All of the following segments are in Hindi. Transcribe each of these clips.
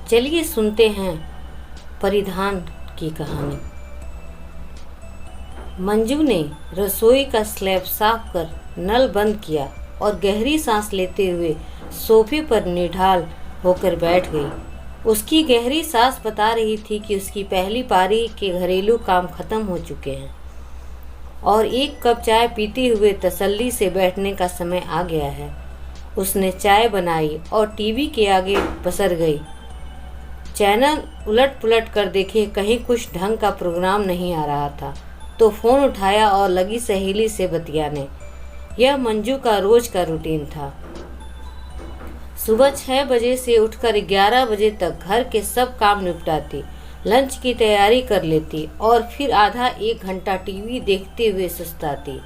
चलिए सुनते हैं परिधान की कहानी। मंजू ने रसोई का स्लैब साफ कर नल बंद किया और गहरी सांस लेते हुए सोफे पर निढाल होकर बैठ गई। उसकी गहरी सांस बता रही थी कि उसकी पहली पारी के घरेलू काम खत्म हो चुके हैं और एक कप चाय पीते हुए तसल्ली से बैठने का समय आ गया है। उसने चाय बनाई और टीवी के आगे पसर गई। चैनल उलट पुलट कर देखे, कहीं कुछ ढंग का प्रोग्राम नहीं आ रहा था तो फ़ोन उठाया और लगी सहेली से बतियाने। यह मंजू का रोज का रूटीन था। सुबह 6 बजे से उठकर 11 बजे तक घर के सब काम निपटाती, लंच की तैयारी कर लेती और फिर आधा एक घंटा टीवी देखते हुए सुस्ताती।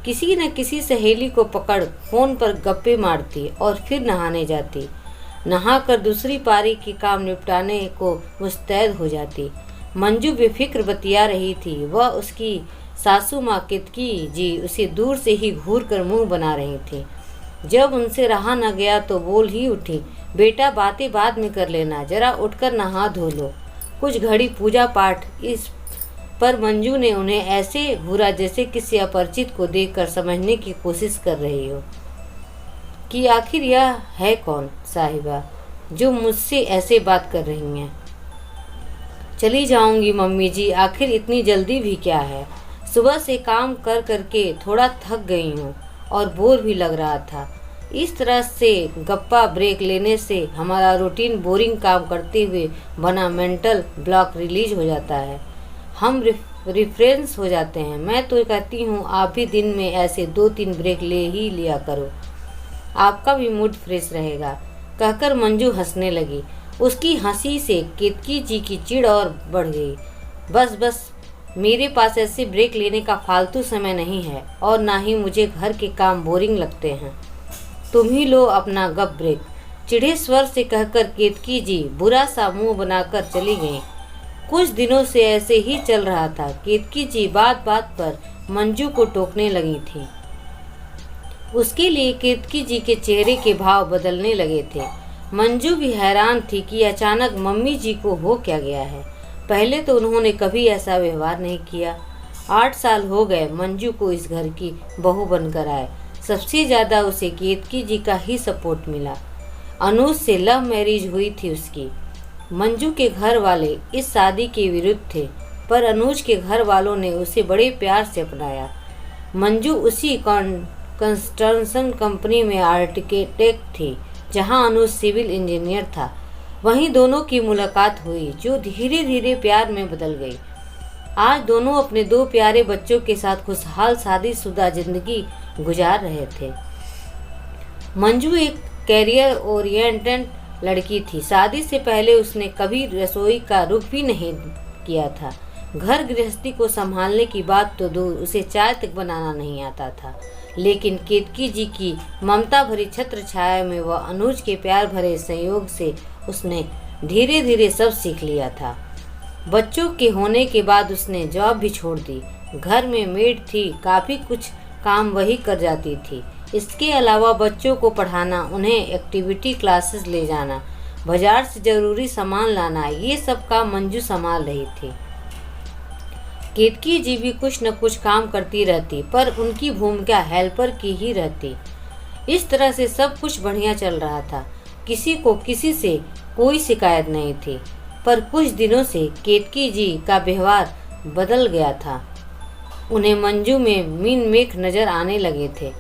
किसी न किसी सहेली को पकड़ फ़ोन पर गप्पे मारती और फिर नहाने जाती। नहाकर दूसरी पारी के काम निपटाने को मुस्तैद हो जाती। मंजू बेफिक्र बतिया रही थी। वह उसकी सासू माँ केतकी जी उसे दूर से ही घूर कर मुँह बना रही थी। जब उनसे रहा न गया तो बोल ही उठी, बेटा बातें बाद में कर लेना, जरा उठकर नहा धो लो। कुछ घड़ी पूजा पाठ। इस पर मंजू ने उन्हें ऐसे घूरा जैसे किसी अपरिचित को देखकर समझने की कोशिश कर रही हो कि आखिर यह है कौन साहिबा जो मुझसे ऐसे बात कर रही हैं। चली जाऊंगी मम्मी जी, आखिर इतनी जल्दी भी क्या है। सुबह से काम कर करके थोड़ा थक गई हूँ और बोर भी लग रहा था। इस तरह से गप्पा ब्रेक लेने से हमारा रूटीन बोरिंग काम करते हुए बना मेंटल ब्लॉक रिलीज हो जाता है। हम रिफ्रेंस हो जाते हैं। मैं तो कहती हूँ आप भी दिन में ऐसे 2-3 ब्रेक ले ही लिया करो, आपका भी मूड फ्रेश रहेगा। कहकर मंजू हंसने लगी। उसकी हंसी से केतकी जी की चिढ़ और बढ़ गई। बस मेरे पास ऐसे ब्रेक लेने का फालतू समय नहीं है और ना ही मुझे घर के काम बोरिंग लगते हैं। तुम ही लो अपना गप ब्रेक, चिढ़े स्वर से कहकर केतकी जी बुरा सा मुंह बनाकर चली गईं। कुछ दिनों से ऐसे ही चल रहा था। केतकी जी बात बात पर मंजू को टोकने लगी थी। उसके लिए केतकी जी के चेहरे के भाव बदलने लगे थे। मंजू भी हैरान थी कि अचानक मम्मी जी को हो क्या गया है। पहले तो उन्होंने कभी ऐसा व्यवहार नहीं किया। 8 साल हो गए मंजू को इस घर की बहू बनकर आए। सबसे ज़्यादा उसे केतकी जी का ही सपोर्ट मिला। अनुज से लव मैरिज हुई थी उसकी। मंजू के घर वाले इस शादी के विरुद्ध थे, पर अनुज के घर वालों ने उसे बड़े प्यार से अपनाया। मंजू उसी कंस्ट्रक्शन कंपनी में आर्किटेक्ट थी जहां अनुज सिविल इंजीनियर था। वहीं दोनों की मुलाकात हुई जो धीरे धीरे प्यार में बदल गई। आज दोनों अपने 2 प्यारे बच्चों के साथ खुशहाल शादीशुदा जिंदगी गुजार रहे थे। मंजू एक कैरियर ओरिएंटेड लड़की थी। शादी से पहले उसने कभी रसोई का रुख भी नहीं किया था। घर गृहस्थी को संभालने की बात तो दूर, उसे चाय तक बनाना नहीं आता था। लेकिन केतकी जी की ममता भरी छत्र छाया में व अनुज के प्यार भरे संयोग से उसने धीरे धीरे सब सीख लिया था। बच्चों के होने के बाद उसने जॉब भी छोड़ दी। घर में मेड थी, काफ़ी कुछ काम वही कर जाती थी। इसके अलावा बच्चों को पढ़ाना, उन्हें एक्टिविटी क्लासेस ले जाना, बाजार से ज़रूरी सामान लाना, ये सब काम मंजू संभाल रही थी। केतकी जी भी कुछ न कुछ काम करती रहती, पर उनकी भूमिका हेल्पर की ही रहती। इस तरह से सब कुछ बढ़िया चल रहा था। किसी को किसी से कोई शिकायत नहीं थी। पर कुछ दिनों से केतकी जी का व्यवहार बदल गया था। उन्हें मंजू में मीन मेख नजर आने लगे थे।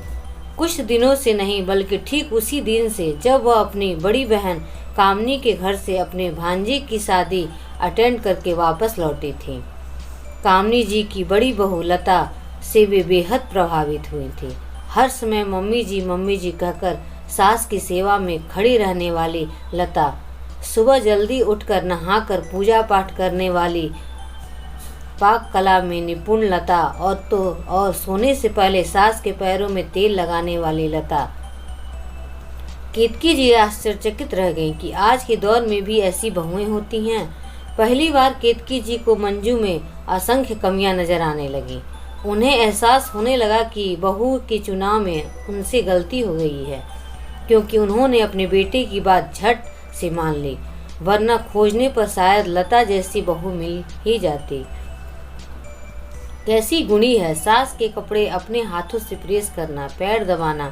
कुछ दिनों से नहीं, बल्कि ठीक उसी दिन से जब वह अपनी बड़ी बहन कामनी के घर से अपने भांजे की शादी अटेंड करके वापस लौटी थी। कामनी जी की बड़ी बहू लता से वे बेहद प्रभावित हुई थी। हर समय मम्मी जी कहकर सास की सेवा में खड़ी रहने वाली लता, सुबह जल्दी उठकर नहाकर पूजा पाठ करने वाली, पाक कला में निपुण लता और सोने से पहले सास के पैरों में तेल लगाने वाली लता। केतकी जी आश्चर्यचकित रह गईं कि आज के दौर में भी ऐसी बहुएं होती हैं। पहली बार केतकी जी को मंजू में असंख्य कमियां नजर आने लगी। उन्हें एहसास होने लगा कि बहू के चुनाव में उनसे गलती हो गई है, क्योंकि उन्होंने अपने बेटे की बात झट से मान ली। वरना खोजने पर शायद लता जैसी बहू मिल ही जाती। कैसी गुणी है सास के कपड़े अपने हाथों से प्रेस करना, पैर दबाना,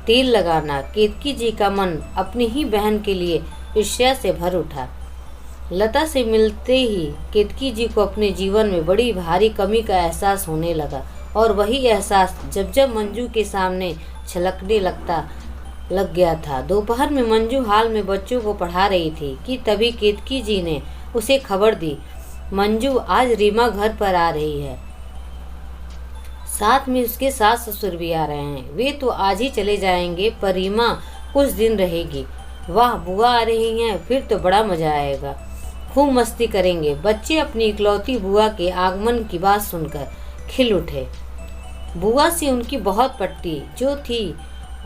तेल लगाना। केतकी जी का मन अपनी ही बहन के लिए ईर्ष्या से भर उठा। लता से मिलते ही केतकी जी को अपने जीवन में बड़ी भारी कमी का एहसास होने लगा, और वही एहसास जब जब मंजू के सामने छलकने लग गया था। दोपहर में मंजू हाल में बच्चों को पढ़ा रही थी कि तभी केतकी जी ने उसे खबर दी, मंजू आज रीमा घर पर आ रही है, साथ में उसके सास ससुर भी आ रहे हैं। वे तो आज ही चले जाएंगे पर रीमा कुछ दिन रहेगी। वाह, बुआ आ रही हैं, फिर तो बड़ा मजा आएगा, खूब मस्ती करेंगे। बच्चे अपनी इकलौती बुआ के आगमन की बात सुनकर खिल उठे। बुआ से उनकी बहुत पट्टी जो थी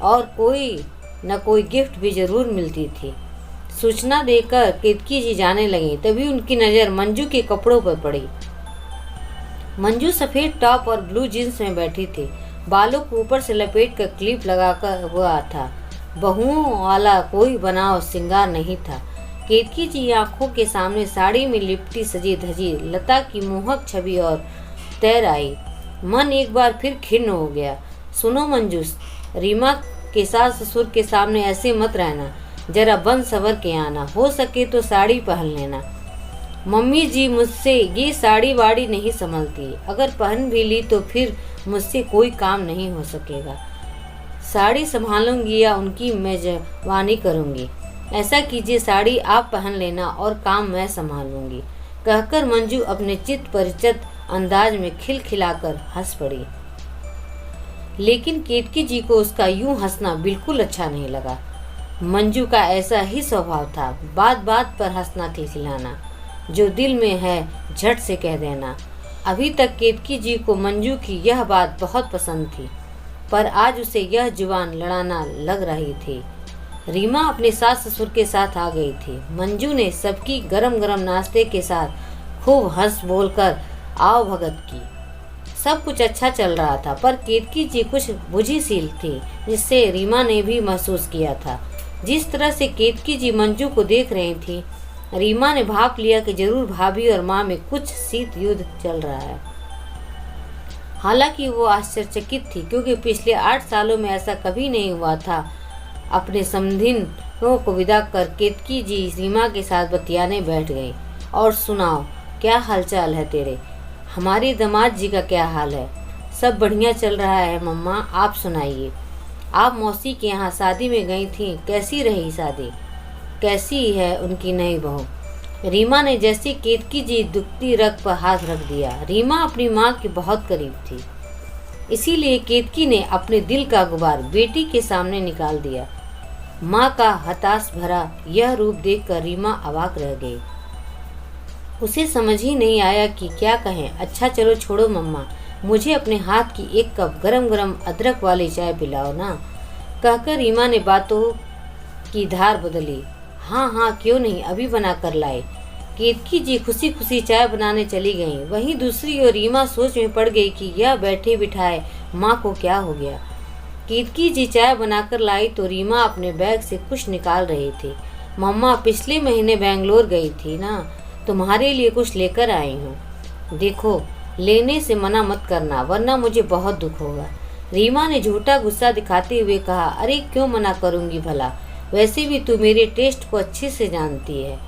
और कोई न कोई गिफ्ट भी जरूर मिलती थी। सूचना देकर केतकी जी जाने लगी, तभी उनकी नज़र मंजू के कपड़ों पर पड़ी। मंजू सफ़ेद टॉप और ब्लू जीन्स में बैठी थी, बालों को ऊपर से लपेट कर क्लिप लगाकर हुआ था। बहुओं वाला कोई बनाव श्रृंगार नहीं था। केतकी जी आंखों के सामने साड़ी में लिपटी सजी धजी लता की मोहक छवि और तैर आई। मन एक बार फिर खिन्न हो गया। सुनो मंजू, रीमा के सास ससुर के सामने ऐसे मत रहना, जरा बन सवर के आना, हो सके तो साड़ी पहन लेना। मम्मी जी मुझसे ये साड़ी वाड़ी नहीं संभलती, अगर पहन भी ली तो फिर मुझसे कोई काम नहीं हो सकेगा। साड़ी संभालूंगी या उनकी मेजबानी करूंगी। ऐसा कीजिए, साड़ी आप पहन लेना और काम मैं संभालूंगी। कहकर मंजू अपने चित परिचित अंदाज में खिलखिलाकर हंस पड़ी। लेकिन केतकी जी को उसका यूं हंसना बिल्कुल अच्छा नहीं लगा। मंजू का ऐसा ही स्वभाव था, बात बात पर हंसना खिलखिलाना, जो दिल में है झट से कह देना। अभी तक केतकी जी को मंजू की यह बात बहुत पसंद थी, पर आज उसे यह जुबान लड़ाना लग रही थी। रीमा अपने सास ससुर के साथ आ गई थी। मंजू ने सबकी गरम गरम नाश्ते के साथ खूब हंस बोलकर आओ भगत की। सब कुछ अच्छा चल रहा था, पर केतकी जी कुछ बुझीसील थी, जिससे रीमा ने भी महसूस किया था। जिस तरह से केतकी जी मंजू को देख रही थी, रीमा ने भाप लिया कि जरूर भाभी और माँ में कुछ शीत युद्ध चल रहा है। हालांकि वो आश्चर्यचकित थी, क्योंकि पिछले 8 सालों में ऐसा कभी नहीं हुआ था। अपने समधिनों को विदा कर केतकी जी रीमा के साथ बतियाने बैठ गई। और सुनाओ, क्या हालचाल है तेरे? हमारे दामाद जी का क्या हाल है? सब बढ़िया चल रहा है मम्मा, आप सुनाइए। आप मौसी के यहाँ शादी में गई थी, कैसी रही शादी? कैसी है उनकी नई बहू? रीमा ने जैसे केतकी जी दुखती रग पर हाथ रख दिया। रीमा अपनी माँ के बहुत करीब थी, इसीलिए केतकी ने अपने दिल का गुबार बेटी के सामने निकाल दिया। माँ का हताश भरा यह रूप देखकर रीमा अवाक रह गई। उसे समझ ही नहीं आया कि क्या कहें। अच्छा चलो छोड़ो मम्मा, मुझे अपने हाथ की 1 कप गरम गरम अदरक वाली चाय पिलाओ ना। कहकर रीमा ने बातों की धार बदली। हाँ हाँ क्यों नहीं, अभी बना कर लाए। केतकी जी खुशी खुशी चाय बनाने चली गईं। वहीं दूसरी ओर रीमा सोच में पड़ गई कि यह बैठे बिठाए माँ को क्या हो गया। केतकी जी चाय बनाकर लाई तो रीमा अपने बैग से कुछ निकाल रही थी। मम्मा, पिछले महीने बेंगलोर गई थी ना, तुम्हारे लिए कुछ लेकर आई हूँ। देखो, लेने से मना मत करना, वरना मुझे बहुत दुख होगा। रीमा ने झूठा गुस्सा दिखाते हुए कहा। अरे क्यों मना करूँगी भला, वैसे भी तू मेरे टेस्ट को अच्छे से जानती है।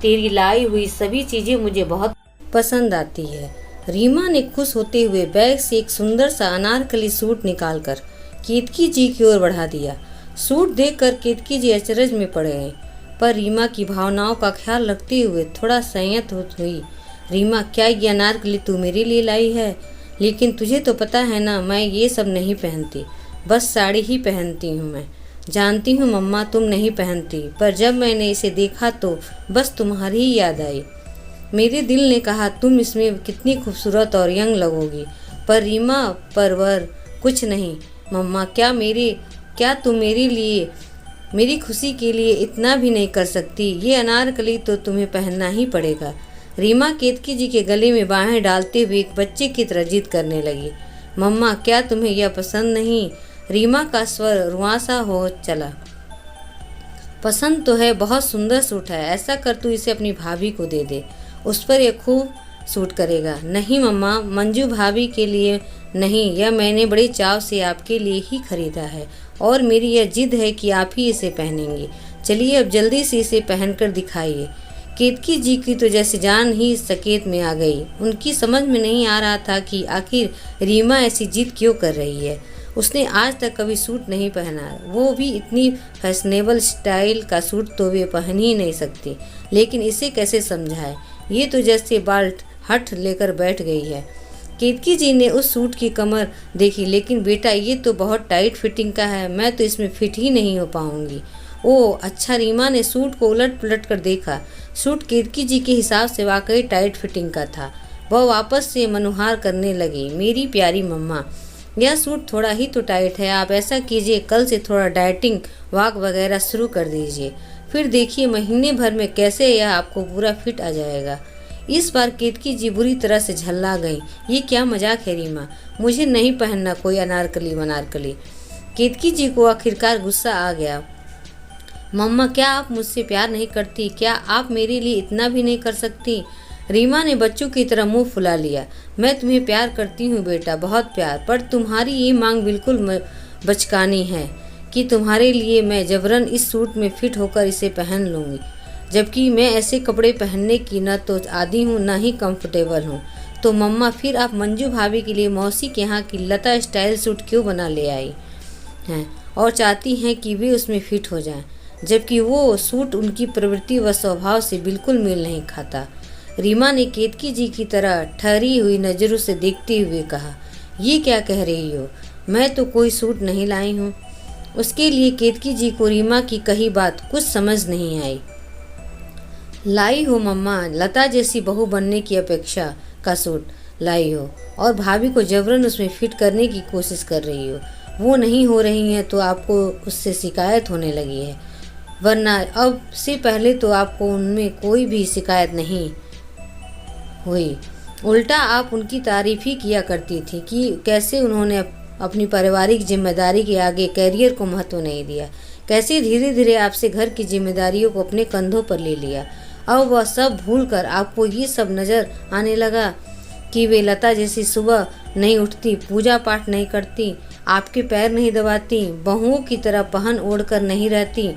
तेरी लाई हुई सभी चीज़ें मुझे बहुत पसंद आती है। रीमा ने खुश होते हुए बैग से एक सुंदर सा अनारकली सूट निकालकर केतकी जी की ओर बढ़ा दिया। सूट देखकर केतकी जी अचरज में पड़ गए, पर रीमा की भावनाओं का ख्याल रखते हुए थोड़ा संयत हुई। रीमा, क्या ये अनारकली तू मेरे लिए लाई है? लेकिन तुझे तो पता है ना, मैं ये सब नहीं पहनती, बस साड़ी ही पहनती हूँ। मैं जानती हूँ मम्मा तुम नहीं पहनती, पर जब मैंने इसे देखा तो बस तुम्हारी ही याद आई। मेरे दिल ने कहा तुम इसमें कितनी खूबसूरत और यंग लगोगी। पर रीमा, परवर कुछ नहीं मम्मा, क्या तुम मेरे लिए, मेरी खुशी के लिए इतना भी नहीं कर सकती? ये अनारकली तो तुम्हें पहनना ही पड़ेगा। रीमा केतकी जी के गले में बाहें डालते हुए एक बच्चे की तरह जिद करने लगी। मम्मा, क्या तुम्हें यह पसंद नहीं? रीमा का स्वर रुआंसा हो चला। पसंद तो है, बहुत सुंदर सूट है। ऐसा कर तू इसे अपनी भाभी को दे दे, उस पर यह खूब सूट करेगा। नहीं मम्मा, मंजू भाभी के लिए नहीं, यह मैंने बड़े चाव से आपके लिए ही खरीदा है और मेरी यह जिद है कि आप ही इसे पहनेंगे। चलिए अब जल्दी से इसे पहनकर दिखाइए। केतकी जी की तो जैसे जान ही सकेत में आ गई। उनकी समझ में नहीं आ रहा था कि आखिर रीमा ऐसी जिद क्यों कर रही है। उसने आज तक कभी सूट नहीं पहना, वो भी इतनी फैशनेबल स्टाइल का सूट तो वे पहन ही नहीं सकती। लेकिन इसे कैसे समझाए, ये तो जैसे बाल हट लेकर बैठ गई है। केतकी जी ने उस सूट की कमर देखी, लेकिन बेटा ये तो बहुत टाइट फिटिंग का है, मैं तो इसमें फिट ही नहीं हो पाऊंगी। ओह अच्छा, रीमा ने सूट को उलट पुलट कर देखा। सूट केतकी जी के हिसाब से वाकई टाइट फिटिंग का था। वह वापस से मनुहार करने लगी, मेरी प्यारी मम्मा, यह सूट थोड़ा ही तो टाइट है। आप ऐसा कीजिए, कल से थोड़ा डाइटिंग वॉक वगैरह शुरू कर दीजिए, फिर देखिए महीने भर में कैसे यह आपको पूरा फिट आ जाएगा। इस बार केतकी जी बुरी तरह से झल्ला गई। ये क्या मजाक है रीमा, मुझे नहीं पहनना कोई अनारकली वनारकली। केतकी जी को आखिरकार गुस्सा आ गया। मम्मा, क्या आप मुझसे प्यार नहीं करती? क्या आप मेरे लिए इतना भी नहीं कर सकती? रीमा ने बच्चों की तरह मुंह फुला लिया। मैं तुम्हें प्यार करती हूँ बेटा, बहुत प्यार, पर तुम्हारी ये मांग बिल्कुल बचकानी है कि तुम्हारे लिए मैं जबरन इस सूट में फिट होकर इसे पहन लूँगी, जबकि मैं ऐसे कपड़े पहनने की न तो आदी हूँ न ही कंफर्टेबल हूँ। तो मम्मा, फिर आप मंजू भाभी के लिए मौसी के यहाँ की लता स्टाइल सूट क्यों बना ले आई हैं और चाहती हैं कि वे उसमें फिट हो जाएं, जबकि वो सूट उनकी प्रवृत्ति व स्वभाव से बिल्कुल मेल नहीं खाता। रीमा ने केतकी जी की तरह ठहरी हुई नज़रों से देखते हुए कहा, ये क्या कह रही हो, मैं तो कोई सूट नहीं लाई हूँ। उसके लिए केतकी जी को रीमा की कही बात कुछ समझ नहीं आई। लाई हो मम्मा, लता जैसी बहू बनने की अपेक्षा का सूट लाई हो और भाभी को जबरन उसमें फिट करने की कोशिश कर रही हो। वो नहीं हो रही हैं तो आपको उससे शिकायत होने लगी है, वरना अब से पहले तो आपको उनमें कोई भी शिकायत नहीं हुई। उल्टा आप उनकी तारीफ ही किया करती थी कि कैसे उन्होंने अपनी पारिवारिक जिम्मेदारी के आगे कैरियर को महत्व नहीं दिया, कैसे धीरे धीरे आपसे घर की जिम्मेदारियों को अपने कंधों पर ले लिया। अब वह सब भूलकर आपको ये सब नज़र आने लगा कि वे लता जैसी सुबह नहीं उठती, पूजा पाठ नहीं करती, आपके पैर नहीं दबाती, बहुओं की तरह पहन ओढ़ कर नहीं रहती,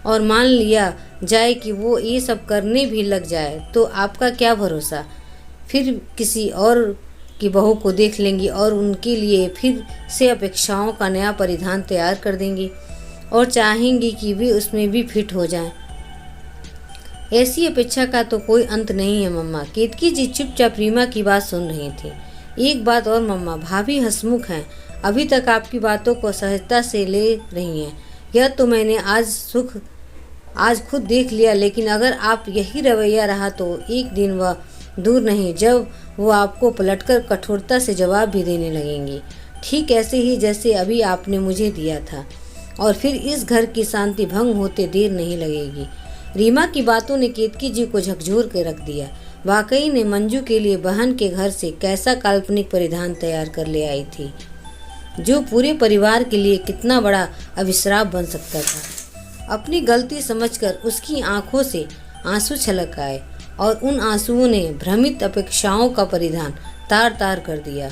और मान लिया जाए कि वो ये सब करने भी लग जाए तो आपका क्या भरोसा, फिर किसी और की बहू को देख लेंगी और उनके लिए फिर से अपेक्षाओं का नया परिधान तैयार कर देंगी और चाहेंगी कि वे उसमें भी फिट हो जाएं। ऐसी अपेक्षा का तो कोई अंत नहीं है मम्मा। केतकी जी चुपचाप रीमा की बात सुन रही थी। एक बात और मम्मा, भाभी हंसमुख हैं, अभी तक आपकी बातों को सहजता से ले रही हैं, यह तो मैंने आज खुद देख लिया। लेकिन अगर आप यही रवैया रहा तो एक दिन वह दूर नहीं जब वो आपको पलटकर कठोरता से जवाब भी देने लगेंगी, ठीक ऐसे ही जैसे अभी आपने मुझे दिया था, और फिर इस घर की शांति भंग होते देर नहीं लगेगी। रीमा की बातों ने केतकी जी को झकझोर के रख दिया। वाकई ने मंजू के लिए बहन के घर से कैसा काल्पनिक परिधान तैयार कर ले आई थी, जो पूरे परिवार के लिए कितना बड़ा अभिश्राप बन सकता था। अपनी गलती समझकर उसकी आंखों से आंसू छलक आए और उन आंसुओं ने भ्रमित अपेक्षाओं का परिधान तार तार कर दिया।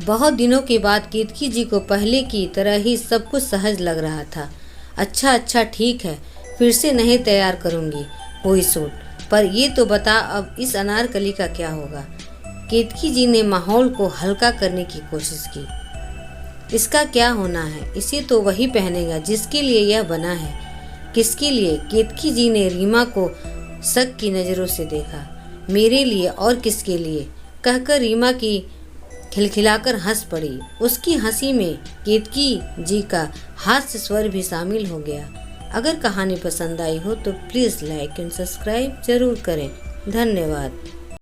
बहुत दिनों के बाद केतकी जी को पहले की तरह ही सब कुछ सहज लग रहा था। अच्छा ठीक है, फिर से नहीं तैयार करूंगी कोई सूट, पर ये तो बता अब इस अनारकली का क्या होगा। केतकी जी ने माहौल को हल्का करने की कोशिश की। इसका क्या होना है, इसे तो वही पहनेगा जिसके लिए यह बना है। किसके लिए? केतकी जी ने रीमा को शक की नज़रों से देखा। मेरे लिए और किसके लिए, कहकर रीमा की खिलखिलाकर हंस पड़ी। उसकी हंसी में केतकी जी का हास्य स्वर भी शामिल हो गया। अगर कहानी पसंद आई हो तो प्लीज़ लाइक एंड सब्सक्राइब जरूर करें। धन्यवाद।